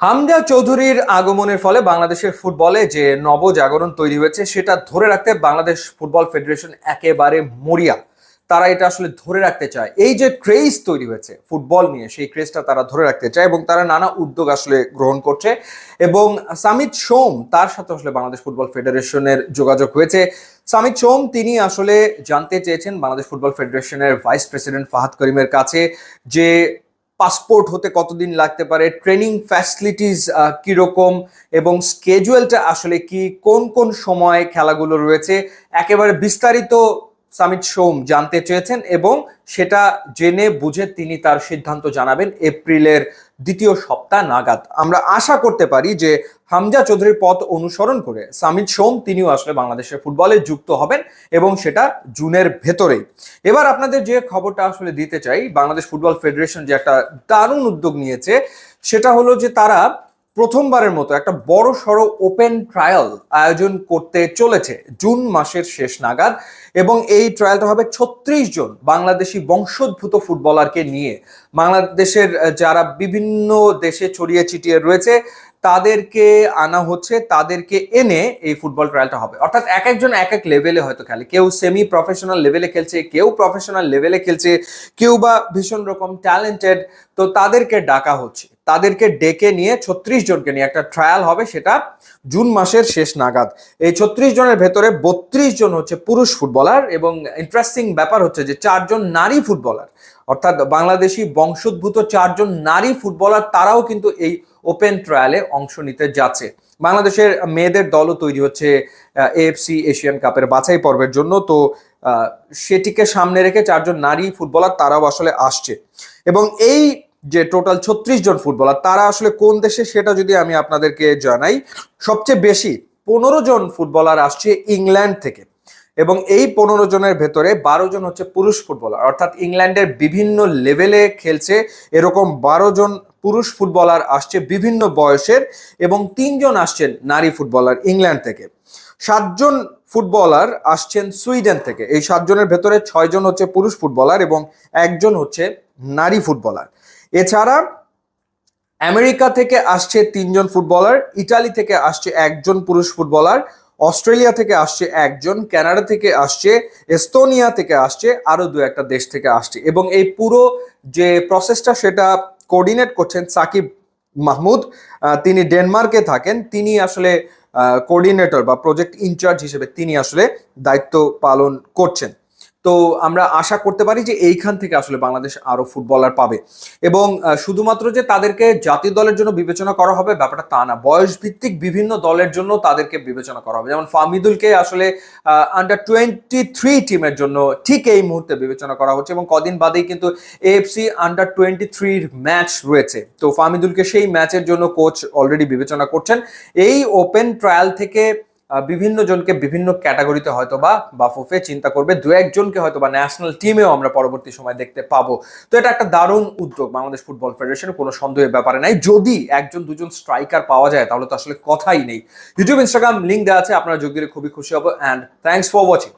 হামজা চৌধুরীর আগমনের ফলে বাংলাদেশের ফুটবলে যে নবজাগরণ তৈরি হয়েছে সেটা ধরে রাখতে বাংলাদেশ ফুটবল ফেডারেশন একেবারে মরিয়া। তারা এটা আসলে ধরে রাখতে চায়, এই যে ক্রেজ তৈরি হয়েছে ফুটবল নিয়ে, সেই ক্রেজটা তারা ধরে রাখতে চায় এবং তারা নানা উদ্যোগ আসলে গ্রহণ করছে। এবং সামিত সোম, তার সাথে আসলে বাংলাদেশ ফুটবল ফেডারেশনের যোগাযোগ হয়েছে। সামিত সোম তিনি আসলে জানতে চেয়েছেন বাংলাদেশ ফুটবল ফেডারেশনের ভাইস প্রেসিডেন্ট ফাহাদ করিমের কাছে যে পাসপোর্ট হতে কতদিন লাগতে পারে, ট্রেনিং ফ্যাসিলিটিস কিরকম, এবং স্কেজুয়েলটা আসলে কি, কোন কোন সময় খেলাগুলো রয়েছে, একেবারে বিস্তারিত সামিত সোম জানতে চেয়েছেন এবং সেটা জেনে বুঝে তিনি তার সিদ্ধান্ত জানাবেন এপ্রিলের দ্বিতীয় সপ্তাহ নাগাদ। আমরা আশা করতে পারি যে হামজা চৌধুরীর পথ অনুসরণ করে সামিত সোম তিনিও আসলে বাংলাদেশের ফুটবলে যুক্ত হবেন এবং সেটা জুনের ভেতরেই। এবার আপনাদের যে খবরটা আসলে দিতে চাই, বাংলাদেশ ফুটবল ফেডারেশন যে একটা দারুণ উদ্যোগ নিয়েছে সেটা হলো যে তারা প্রথমবারের মতো একটা বড় সড়ো ওপেন ট্রায়াল আয়োজন করতে চলেছে জুন মাসের শেষ নাগাদ। এবং এই ট্রায়ালটা হবে 36 জন বাংলাদেশি বংশোদ্ভূত ফুটবলারকে নিয়ে। বাংলাদেশের যারা বিভিন্ন দেশে ছড়িয়ে ছিটিয়ে রয়েছে তাদেরকে আনা হচ্ছে, তাদেরকে এনে এই ফুটবল ট্রায়ালটা হবে। অর্থাৎ এক একজন এক এক লেভেলে হয়তো খেলে, কেউ সেমি প্রফেশনাল লেভেলে খেলছে, কেউ প্রফেশনাল লেভেলে খেলছে, কেউ বা ভীষণ রকম ট্যালেন্টেড। তো তাদেরকে ডাকা হচ্ছে, তাদেরকে ডেকে নিয়ে 36 জনকে নিয়ে একটা ট্রায়াল হবে, সেটা জুন মাসের শেষ নাগাদ। এই 36 জনের ভেতরে 32 জন হচ্ছে পুরুষ ফুটবলার এবং ইন্টারেস্টিং ব্যাপার হচ্ছে যে 4 জন নারী ফুটবলার, অর্থাৎ বাংলাদেশি বংশোদ্ভূত 4 জন নারী ফুটবলার, তারাও কিন্তু এই ওপেন ট্রায়ালে অংশ নিতে যাচ্ছে। বাংলাদেশের মেয়েদের দলও তৈরি হচ্ছে এএফসি এশিয়ান কাপের বাছাই পর্বের জন্য। তো সেটিকে সামনে রেখে 4 জন নারী ফুটবলার তারাও আসলে আসছে। এবং এই যে টোটাল 36 জন ফুটবলার তারা আসলে কোন দেশে সেটা যদি আমি আপনাদেরকে জানাই, সবচেয়ে বেশি 15 জন ফুটবলার আসছে ইংল্যান্ড থেকে। এবং এই 15 জনের ভেতরে 12 জন হচ্ছে পুরুষ ফুটবলার, অর্থাৎ ইংল্যান্ডের বিভিন্ন লেভেলে খেলছে এরকম 12 জন পুরুষ ফুটবলার আসছে বিভিন্ন বয়সের, এবং 3 জন আসছেন নারী ফুটবলার ইংল্যান্ড থেকে। 7 জন ফুটবলার আসছেন সুইডেন থেকে। এই 7 জনের ভেতরে 6 জন হচ্ছে পুরুষ ফুটবলার এবং 1 জন হচ্ছে নারী ফুটবলার। এছাড়া আমেরিকা থেকে আসছে 3 জন ফুটবলার, ইটালি থেকে আসছে 1 জন পুরুষ ফুটবলার, অস্ট্রেলিয়া থেকে আসছে 1 জন, কানাডা থেকে আসছে, এস্তোনিয়া থেকে আসছে, আরো 2-1টা দেশ থেকে আসছে। এবং এই পুরো যে প্রসেসটা সেটা কোঅর্ডিনেট করছেন সাকিব মাহমুদ। তিনি ডেনমার্কে থাকেন, তিনি আসলে কোঅর্ডিনেটর বা প্রজেক্ট ইনচার্জ হিসেবে তিনি আসলে দায়িত্ব পালন করছেন। তো আমরা আশা করতে পারি যে এইখান থেকে আসলে বাংলাদেশ আরো ফুটবলার পাবে। এবং শুধুমাত্র যে তাদেরকে জাতীয় দলের জন্য বিবেচনা করা হবে ব্যাপারটা তা না, বয়স ভিত্তিক বিভিন্ন দলের জন্য তাদেরকে বিবেচনা করা হবে। যেমন ফাহমিদুলকে আসলে আন্ডার 23 টিমের জন্য ঠিক এই মুহূর্তে বিবেচনা করা হচ্ছে এবং কদিন বাদেই কিন্তু এএফসি আন্ডার 23 ম্যাচ রয়েছে। তো ফাহমিদুলকে সেই ম্যাচের জন্য কোচ অলরেডি বিবেচনা করছেন। এই ওপেন ট্রায়াল থেকে বিভিন্ন জনকে বিভিন্ন ক্যাটাগরিতে হয়তো বা বাফুফে চিন্তা করবে, 2-1 জনকে হয়তো বা ন্যাশনাল টিমেও আমরা পরবর্তী সময় দেখতে পাবো। তো এটা একটা দারুণ উদ্যোগ বাংলাদেশ ফুটবল ফেডারেশন, কোনো সন্দেহের ব্যাপারে নাই। যদি 1-2 স্ট্রাইকার পাওয়া যায় তাহলে তো আসলে কথাই নেই। ইউটিউব ইনস্টাগ্রাম লিঙ্ক দেওয়া আছে, আপনারা যোগ দিলে খুবই খুশি হবো। And thanks for watching.